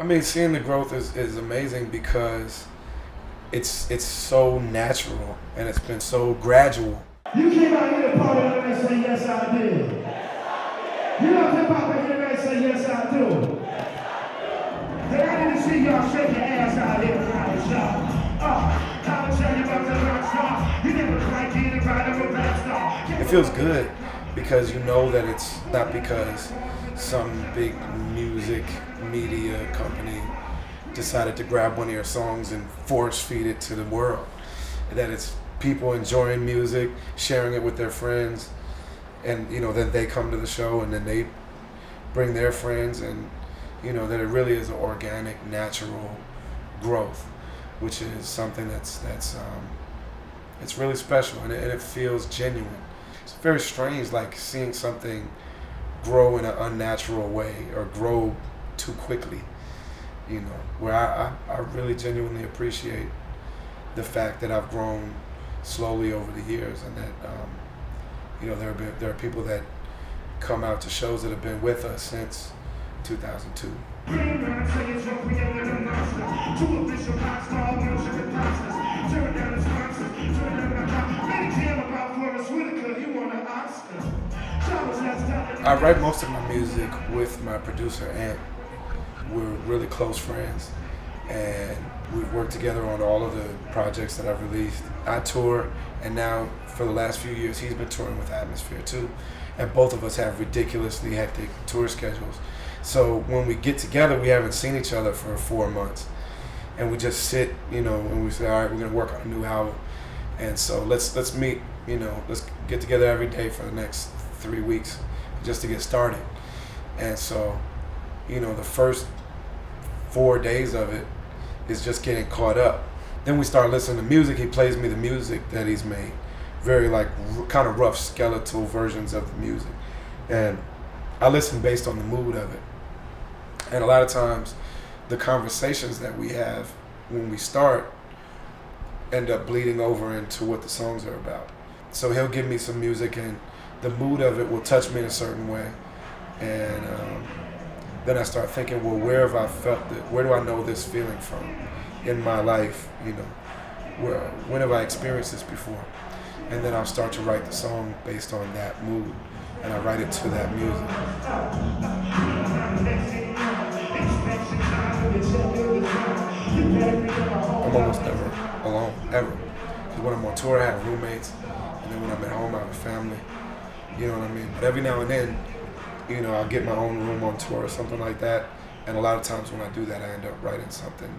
I mean, seeing the growth is amazing because it's so natural and it's been so gradual. You came out here to party tonight and say, yes, I did. You love hip hop here tonight and say, yes, I do. Then I need to see y'all shake your ass out here around the shop. I'll tell you about the rock star. You never quite get it right, I'm a rap star. It feels good because you know that it's not because some big music media company decided to grab one of your songs and force feed it to the world. That it's people enjoying music, sharing it with their friends, and then they come to the show and then they bring their friends, and that it really is an organic, natural growth, which is something that's it's really special, and it feels genuine. It's very strange, like seeing something grow in an unnatural way or grow too quickly, where I really genuinely appreciate the fact that I've grown slowly over the years, and that there are people that come out to shows that have been with us since 2002. I write most of my music with my producer Ant. We're really close friends, and we've worked together on all of the projects that I've released. I tour, and now for the last few years he's been touring with Atmosphere too, and both of us have ridiculously hectic tour schedules. So when we get together, we haven't seen each other for 4 months, and we just sit, and we say, all right, we're gonna work on a new album, and so let's meet, let's get together every day for the next 3 weeks just to get started. And so, the first 4 days of it is just getting caught up. Then we start listening to music. He plays me the music that he's made, very kind of rough skeletal versions of the music, and I listen based on the mood of it. And a lot of times the conversations that we have when we start end up bleeding over into what the songs are about. So he'll give me some music and the mood of it will touch me in a certain way, and then I start thinking, well, where have I felt it? Where do I know this feeling from in my life? When have I experienced this before? And then I'll start to write the song based on that mood, and I write it to that music. I'm almost never alone, ever. Because when I'm on tour, I have roommates, and then when I'm at home, I have a family. You know what I mean? But every now and then, I'll get my own room on tour or something like that. And a lot of times when I do that, I end up writing something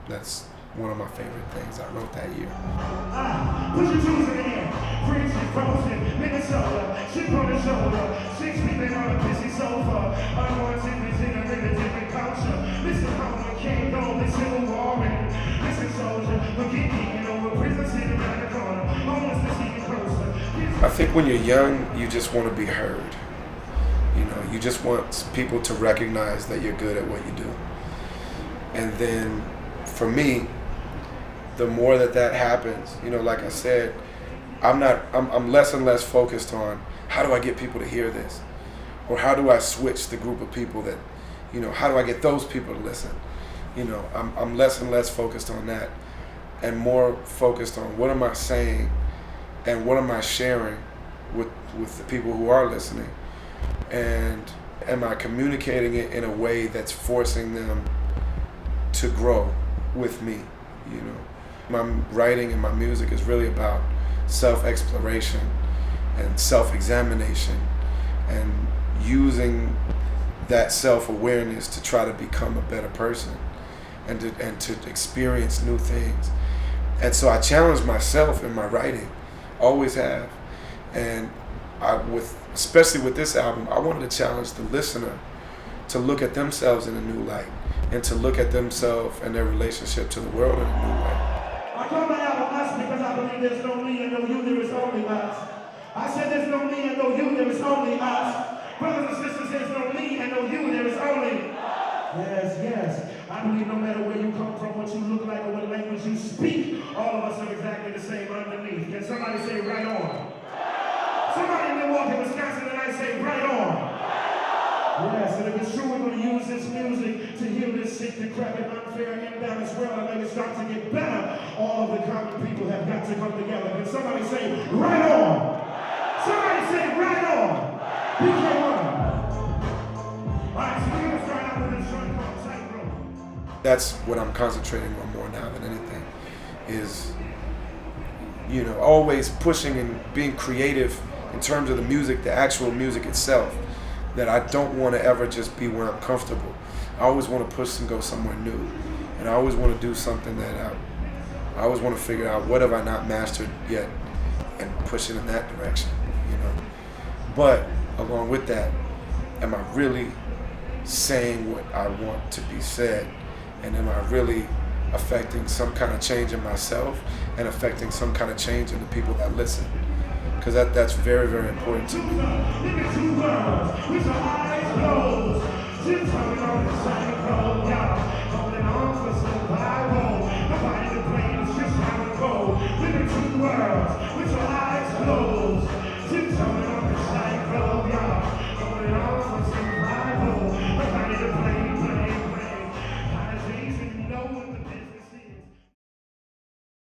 that's one of my favorite things I wrote that year. Put your shoes in the air. Friends is frozen. Minnesota. Ship on the shoulder. 6 people on a busy sofa. Unwanted vision of a different culture. Listen, Homer can't go. Listen, Warren. Listen, soldier. Forget me. We're prison sitting around the corner. Homelessness even closer. I think when you're young, you just want to be heard. You just want people to recognize that you're good at what you do. And then, for me, the more that happens, like I said, I'm less and less focused on how do I get people to hear this, or how do I switch the group of people that, how do I get those people to listen. I'm less and less focused on that, and more focused on what am I saying, and what am I sharing with the people who are listening, and am I communicating it in a way that's forcing them to grow with me. My writing and my music is really about self-exploration and self-examination, and using that self-awareness to try to become a better person and to experience new things. And so I challenge myself in my writing, always have. And especially with this album, I wanted to challenge the listener to look at themselves in a new light, and to look at themselves and their relationship to the world in a new way. I call my album Us because I believe there's no me and no you, there is only us. I said there's no me and no you, there is only us. Brothers and sisters, there's no me and no you, there is only us. Yes. I believe no matter where you come from, what you look like, or what language you speak, all of us are exactly the same underneath. Can somebody say right on? Somebody in Milwaukee, Wisconsin tonight say right on. Yes, and if it's true, we're going to use this music to heal this situation. this decrepit, unfair, imbalanced world and make it start to get better, all of the common people have got to come together. Can somebody say, right on? Somebody say, right on. PK1. All right, so we're going to start out with this joint called Tightrope. That's what I'm concentrating on more now than anything, is, you know, always pushing and being creative in terms of the music, the actual music itself, that I don't want to ever just be where I'm comfortable. I always want to push and go somewhere new. And I always want to do something that I always want to figure out what have I not mastered yet and push it in that direction, you know. But along with that, am I really saying what I want to be said? And am I really affecting some kind of change in myself and affecting some kind of change in the people that listen? Because that's very, very important to me.